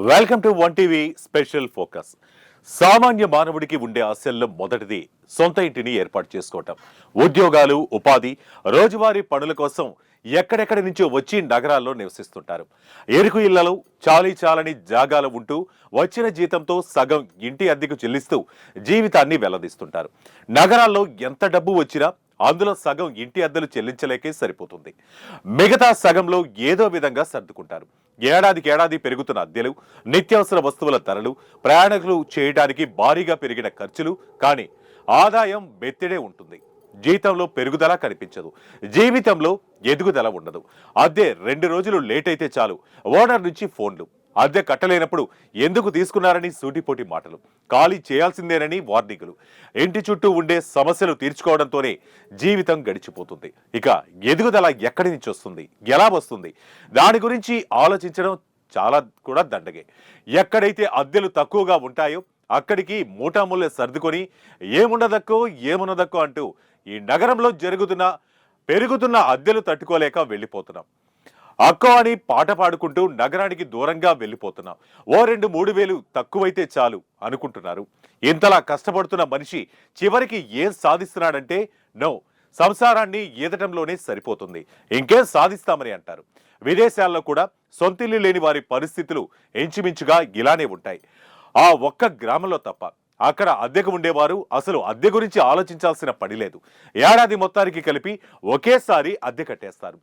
Welcome to one TV special focus. సామాన్య మానవుడికి ఉండే ఆశల్లో మొదటిది సొంత ఇంటిని ఏర్పాటు చేసుకోవటం. ఉద్యోగాలు, ఉపాధి, రోజువారీ పనుల కోసం ఎక్కడెక్కడి నుంచో వచ్చి నగరాల్లో నివసిస్తుంటారు. ఎరుకు ఇళ్లలో చాలని జాగాలు ఉంటూ వచ్చిన జీతంతో సగం ఇంటి అద్దెకు చెల్లిస్తూ జీవితాన్ని వెల్లదీస్తుంటారు. నగరాల్లో ఎంత డబ్బు వచ్చినా అందులో సగం ఇంటి అద్దెలు చెల్లించలేకే సరిపోతుంది. మిగతా సగంలో ఏదో విధంగా సర్దుకుంటారు. ఏడాదికేడాది పెరుగుతున్న అద్దెలు, నిత్యావసర వస్తువుల ధరలు, ప్రయాణికులు చేయడానికి భారీగా పెరిగిన ఖర్చులు, కానీ ఆదాయం బెత్తిడే ఉంటుంది. జీతంలో పెరుగుదల కనిపించదు, జీవితంలో ఎదుగుదల ఉండదు. అద్దె 2 రోజులు లేట్ అయితే చాలు, ఓనర్ నుంచి ఫోన్లు. అద్దె కట్టలేనప్పుడు ఎందుకు తీసుకున్నారని సూటిపోటి మాటలు, ఖాళీ చేయాల్సిందేనని వార్నింగులు. ఇంటి చుట్టూ ఉండే సమస్యలు తీర్చుకోవడంతోనే జీవితం గడిచిపోతుంది. ఇక ఎదుగుదల ఎక్కడి నుంచి వస్తుంది, ఎలా వస్తుంది? దాని గురించి ఆలోచించడం చాలా కూడా దండగే. ఎక్కడైతే అద్దెలు తక్కువగా ఉంటాయో అక్కడికి మూటాముల్లె సర్దుకొని ఏమున్నదక్కో అంటూ ఈ నగరంలో పెరుగుతున్న అద్దెలు తట్టుకోలేక వెళ్ళిపోతున్నాం. అక్కో అని పాట పాడుకుంటూ నగరానికి దూరంగా వెళ్ళిపోతున్నాం. 2-3 వేలు తక్కువైతే చాలు అనుకుంటున్నారు. ఇంతలా కష్టపడుతున్న మనిషి చివరికి ఏం సాధిస్తున్నాడంటే నో, సంసారాన్ని ఈదటంలోనే సరిపోతుంది, ఇంకేం సాధిస్తామని అంటారు. విదేశాల్లో కూడా సొంతిల్లు లేని వారి పరిస్థితులు ఇంచుమించుగా ఇలానే ఉంటాయి. ఆ ఒక్క గ్రామంలో తప్ప. అక్కడ అద్దెకు ఉండేవారు అసలు అద్దె గురించి ఆలోచించాల్సిన పని లేదు. ఏడాది మొత్తానికి కలిపి ఒకేసారి అద్దె కట్టేస్తారు.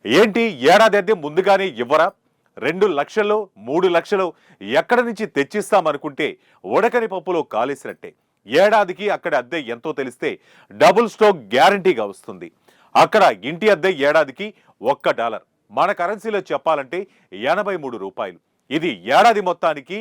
ఏంటి, ఏడాది అద్దె ముందుగానే ఇవ్వరా? 2 లక్షలు 3 లక్షలు ఎక్కడి నుంచి తెచ్చిస్తామనుకుంటే ఉడకని పప్పులో కాలేసినట్టే. ఏడాదికి అక్కడ అద్దె ఎంతో తెలిస్తే డబుల్ స్టోక్ గ్యారంటీగా వస్తుంది. అక్కడ ఇంటి అద్దె ఏడాదికి $1, మన కరెన్సీలో చెప్పాలంటే 83 రూపాయలు. ఇది ఏడాది మొత్తానికి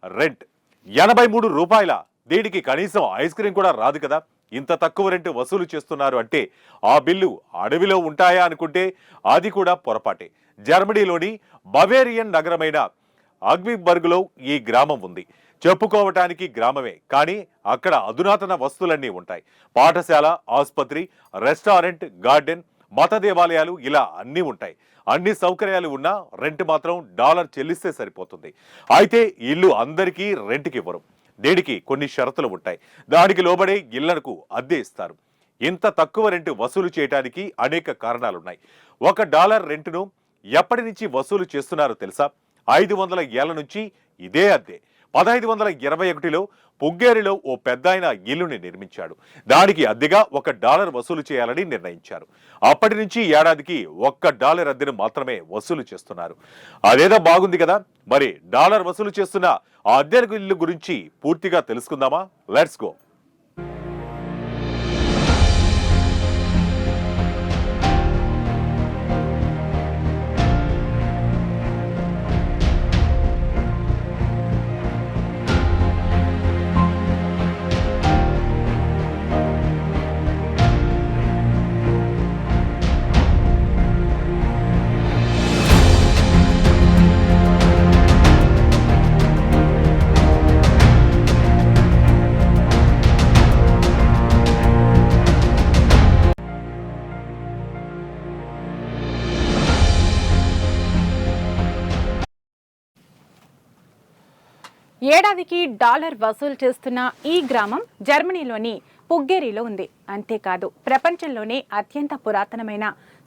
రెంట్. 83 రూపాయల. దీనికి కనీసం ఐస్ క్రీమ్ కూడా రాదు కదా. ఇంత తక్కువ రెంట్ వసూలు చేస్తున్నారు అంటే ఆ బిల్లు అడవిలో ఉంటాయా అనుకుంటే అది కూడా పొరపాటే. జర్మనీలోని బవేరియన్ నగరమైన ఆగ్విబర్గ్లో ఈ గ్రామం ఉంది. చెప్పుకోవటానికి గ్రామమే, కానీ అక్కడ అధునాతన వస్తువులన్నీ ఉంటాయి. పాఠశాల, ఆసుపత్రి, రెస్టారెంట్, గార్డెన్, మత దేవాలయాలు, ఇలా అన్నీ ఉంటాయి. అన్ని సౌకర్యాలు ఉన్నా రెంట్ మాత్రం $1 చెల్లిస్తే సరిపోతుంది. అయితే ఇల్లు అందరికీ రెంట్కి ఇవ్వరు. దీనికి కొన్ని షరతులు ఉంటాయి. దానికి లోబడే ఇళ్లకు అద్దె ఇస్తారు. ఇంత తక్కువ రెంట్ వసూలు చేయడానికి అనేక కారణాలున్నాయి. $1 రెంట్ను ఎప్పటి నుంచి వసూలు చేస్తున్నారో తెలుసా? 500 ఏళ్ల నుంచి ఇదే అద్దె. 1521లో పుగ్గేరిలో ఓ పెద్దాయన ఇల్లుని నిర్మించాడు. దానికి అద్దెగా $1 వసూలు చేయాలని నిర్ణయించారు. అప్పటి నుంచి ఏడాదికి $1 అద్దెను మాత్రమే వసూలు చేస్తున్నారు. అదేదో బాగుంది కదా. మరి $1 వసూలు చేస్తున్న ఆ అద్దె ఇల్లు గురించి పూర్తిగా తెలుసుకుందామా? Let's go. ఏడాదికి $1 వసూలు చేస్తున్న ఈ గ్రామం జర్మనీలోని పుగ్గేరిలో ఉంది. అంతేకాదు, ప్రపంచంలోనే అత్యంత పురాతనమైన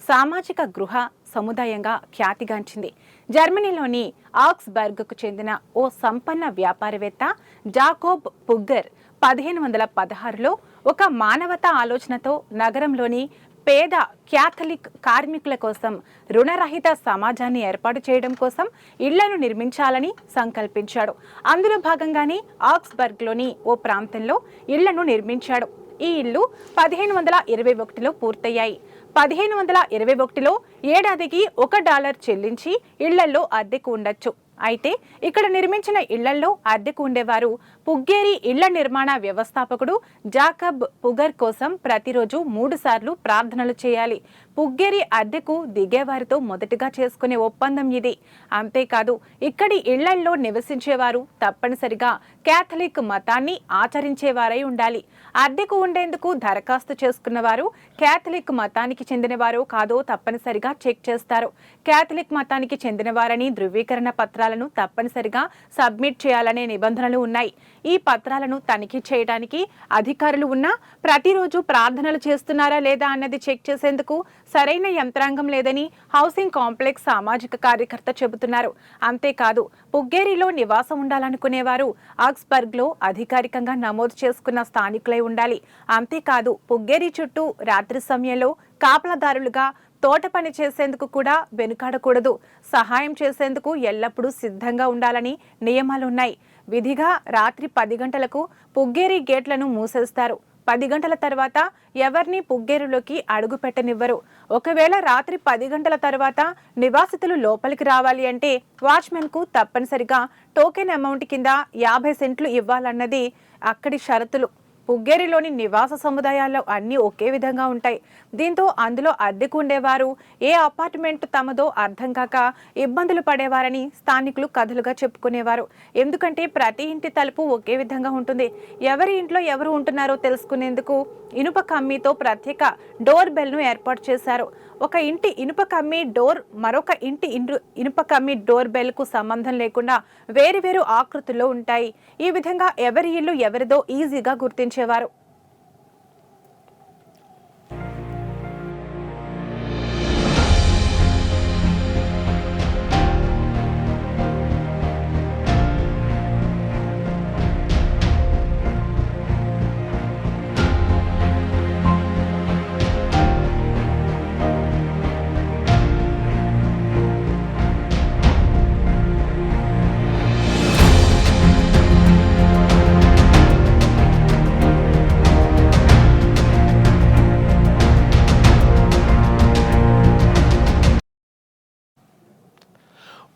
సామాజిక గృహ సముదాయంగా ఖ్యాతిగాంచింది. జర్మనీలోని ఆక్స్బర్గ్కు చెందిన ఓ సంపన్న వ్యాపారవేత్త జాకోబ్ పుగ్గర్ 1516లో ఒక మానవతా ఆలోచనతో నగరంలోని పేద క్యాథలిక్ కార్మికుల కోసం రుణరహిత సమాజాన్ని ఏర్పాటు చేయడం కోసం ఇళ్లను నిర్మించాలని సంకల్పించాడు. అందులో భాగంగానే ఆక్స్బర్గ్లోని ఓ ప్రాంతంలో ఇళ్లను నిర్మించాడు. ఈ ఇళ్లు 1521లో పూర్తయ్యాయి. 1521లో ఏడాదికి $1 చెల్లించి ఇళ్లలో అద్దెకు ఉండొచ్చు. అయితే ఇక్కడ నిర్మించిన ఇళ్లలో అద్దెకు ఉండేవారు పుగ్గేరి ఇళ్ల నిర్మాణ వ్యవస్థాపకుడు జాకబ్ పుగర్ కోసం ప్రతిరోజు 3 సార్లు ప్రార్థనలు చేయాలి. పుగ్గేరి అద్దెకు దిగేవారితో మొదటగా చేసుకునే ఒప్పందం ఇది. అంతేకాదు ఇక్కడి ఇళ్లల్లో నివసించేవారు తప్పనిసరిగా కేథలిక్ మతాన్ని ఆచరించేవారై ఉండాలి. అద్దెకు ఉండేందుకు దరఖాస్తు చేసుకున్నవారు కేథలిక్ మతానికి చెందినవారో కాదో తప్పనిసరిగా చెక్ చేస్తారు. కేథలిక్ మతానికి చెందినవారని ధృవీకరణ పత్రాలను తప్పనిసరిగా సబ్మిట్ చేయాలనే నిబంధనలు ఉన్నాయి. ఈ పత్రాలను తనిఖీ చేయడానికి అధికారులు ఉన్నా ప్రతిరోజు ప్రార్థనలు చేస్తున్నారా లేదా అన్నది చెక్ చేసేందుకు సరైన యంత్రాంగం లేదని హౌసింగ్ కాంప్లెక్స్ సామాజిక కార్యకర్త చెబుతున్నారు. అంతేకాదు పుగ్గేరిలో నివాసం ఉండాలనుకునేవారు ఆక్స్బర్గ్లో అధికారికంగా నమోదు చేసుకున్న స్థానికులై ఉండాలి. అంతేకాదు పుగ్గేరి చుట్టూ రాత్రి సమయంలో కాపలాదారులుగా తోట పని చేసేందుకు కూడా వెనుకాడకూడదు. సహాయం చేసేందుకు ఎల్లప్పుడూ సిద్ధంగా ఉండాలని నియమాలున్నాయి. విధిగా రాత్రి 10 గంటలకు పుగ్గేరి గేట్లను మూసేస్తారు. 10 గంటల తర్వాత ఎవరిని పుగ్గేరులోకి అడుగు పెట్టనివ్వరు. ఒకవేళ రాత్రి 10 గంటల తర్వాత నివాసితులు లోపలికి రావాలి అంటే వాచ్మెన్ కు తప్పనిసరిగా టోకెన్ అమౌంట్ కింద 50 సెంట్లు ఇవ్వాలన్నది అక్కడి షరతులు. పుగ్గేరిలోని నివాస సముదాయాల్లో అన్నీ ఒకే విధంగా ఉంటాయి. దీంతో అందులో అద్దెకు ఉండేవారు ఏ అపార్ట్మెంట్ తమదో అర్థం కాక ఇబ్బందులు పడేవారని స్థానికులు కథలుగా చెప్పుకునేవారు. ఎందుకంటే ప్రతి ఇంటి తలుపు ఒకే విధంగా ఉంటుంది. ఎవరి ఇంట్లో ఎవరు ఉంటున్నారో తెలుసుకునేందుకు ఇనుప కమ్మీతో ప్రత్యేక డోర్ బెల్ ను ఏర్పాటు చేశారు. ఒక ఇంటి ఇనుప కమ్మీ డోర్ మరొక ఇంటి ఇనుప కమ్మీ డోర్ బెల్ కు సంబంధం లేకుండా వేరు ఆకృతుల్లో ఉంటాయి. ఈ విధంగా ఎవరి ఇల్లు ఎవరిదో ఈజీగా గుర్తించేవారు.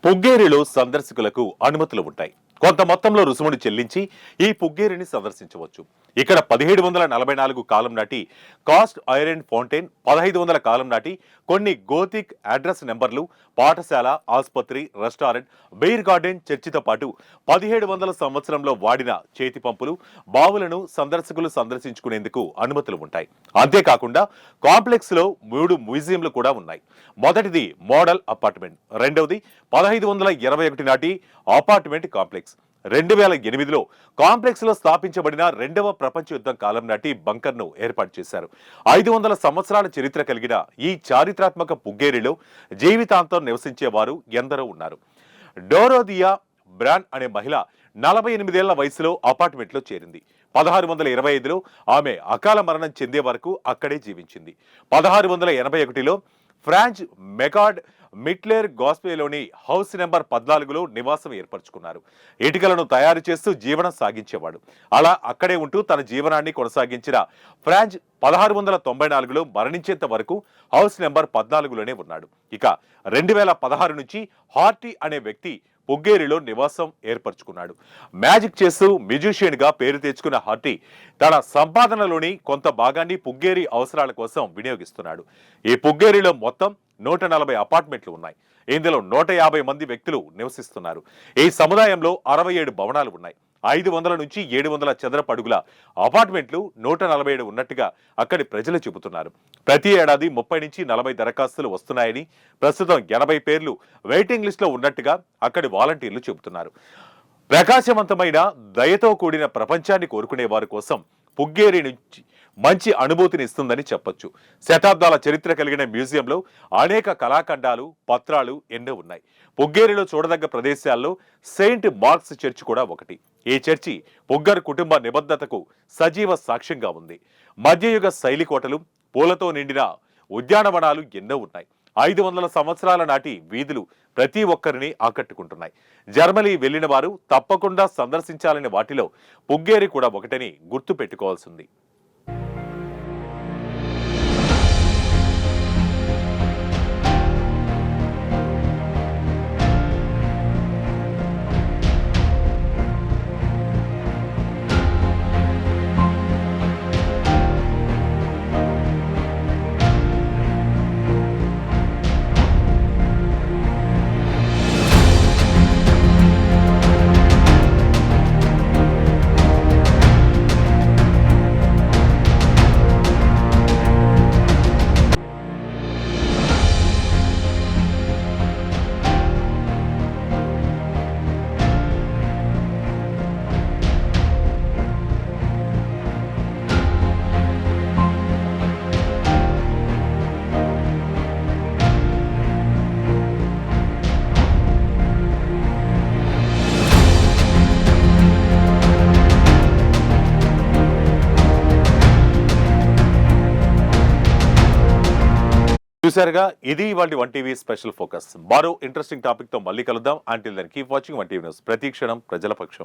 పుగ్గేరిలో సందర్శకులకు అనుమతులు ఉంటాయి. కొంత మొత్తంలో రుసుమును చెల్లించి ఈ పుగ్గేరిని సందర్శించవచ్చు. ఇక్కడ 1744 కాలం నాటి కాస్ట్ ఐరన్ ఫౌంటైన్, 1500 కాలం నాటి కొన్ని గోతిక్ అడ్రస్ నెంబర్లు, పాఠశాల, ఆసుపత్రి, రెస్టారెంట్, బెయిర్ గార్డెన్, చర్చితో పాటు 1700 సంవత్సరంలో వాడిన చేతి పంపులు, బావులను సందర్శకులు సందర్శించుకునేందుకు అనుమతులు ఉంటాయి. అంతేకాకుండా కాంప్లెక్స్ లో 3 మ్యూజియంలు కూడా ఉన్నాయి. మొదటిది మోడల్ అపార్ట్మెంట్, రెండవది 1521 నాటి అపార్ట్మెంట్ కాంప్లెక్స్, 2008లో కాంప్లెక్స్ లో స్థాపించబడిన 2వ ప్రపంచ యుద్ధం కాలం నాటి బంకర్ ను ఏర్పాటు చేశారు. 500 సంవత్సరాల చరిత్ర కలిగిన ఈ చారిత్రాత్మక పుగ్గేరిలో జీవితాంతం నివసించే వారు ఎందరో ఉన్నారు. డోరోదియా బ్రాన్ అనే మహిళ 48 ఏళ్ల వయసులో అపార్ట్మెంట్ లో చేరింది. 1625లో ఆమె అకాల మరణం చెందే వరకు అక్కడే జీవించింది. 1681లో ఫ్రాంచ్ మెకార్డ్ మిట్లెర్ గాస్పేలోని హౌస్ నెంబర్ 14లో నివాసం ఏర్పరచుకున్నారు. ఇటుకలను తయారు చేస్తూ జీవనం సాగించేవాడు. అలా అక్కడే ఉంటూ తన జీవనాన్ని కొనసాగించిన ఫ్రాంచ్ 1694లో మరణించేంత వరకు హౌస్ నెంబర్ 14లోనే ఉన్నాడు. ఇక 2016 నుంచి హార్టీ అనే వ్యక్తి పుగ్గేరిలో నివాసం ఏర్పరచుకున్నాడు. మ్యాజిక్ చేస్తూ మ్యూజిషియన్ గా పేరు తెచ్చుకున్న హార్టీ తన సంపాదనలోని కొంత భాగాన్ని పుగ్గేరి అవసరాల కోసం వినియోగిస్తున్నాడు. ఈ పుగ్గేరిలో మొత్తం 140 అపార్ట్మెంట్లు ఉన్నాయి. ఇందులో 150 మంది వ్యక్తులు నివసిస్తున్నారు. ఈ సముదాయంలో 67 భవనాలు ఉన్నాయి. 500 నుంచి 700 చదరపు అడుగుల అపార్ట్మెంట్లు 147 ఉన్నట్టుగా అక్కడి ప్రజలు చెబుతున్నారు. ప్రతి ఏడాది 30 నుంచి 40 దరఖాస్తులు వస్తున్నాయని, ప్రస్తుతం 80 పేర్లు వెయిటింగ్ లిస్ట్ లో ఉన్నట్టుగా అక్కడి వాలంటీర్లు చెబుతున్నారు. ప్రకాశవంతమైన దయతో కూడిన ప్రపంచాన్ని కోరుకునే వారి కోసం పుగ్గేరి నుంచి మంచి అనుభూతిని ఇస్తుందని చెప్పొచ్చు. శతాబ్దాల చరిత్ర కలిగిన మ్యూజియంలో అనేక కళాఖండాలు, పత్రాలు ఎన్నో ఉన్నాయి. పుగ్గేరిలో చూడదగ్గ ప్రదేశాల్లో సెయింట్ మార్క్స్ చర్చ్ కూడా ఒకటి. ఈ చర్చి పుగ్గర్ కుటుంబ నిబద్ధతకు సజీవ సాక్ష్యంగా ఉంది. మధ్యయుగ శైలి కోటలు, పూలతో నిండిన ఉద్యానవనాలు ఎన్నో ఉన్నాయి. 500 సంవత్సరాల నాటి వీధులు ప్రతి ఒక్కరిని ఆకట్టుకుంటున్నాయి. జర్మనీ వెళ్లిన వారు తప్పకుండా సందర్శించాలనే వాటిలో పుగ్గేరి కూడా ఒకటని గుర్తు పెట్టుకోవాల్సింది. చూసారుగా, ఇది ఇవాళ వన్ టీవీ స్పెషల్ ఫోకస్. మరో ఇంట్రెస్టింగ్ టాపిక్ తో మళ్ళీ కలుద్దాం. Until then keep watching one TV news. ప్రతి క్షణం ప్రజల పక్షం.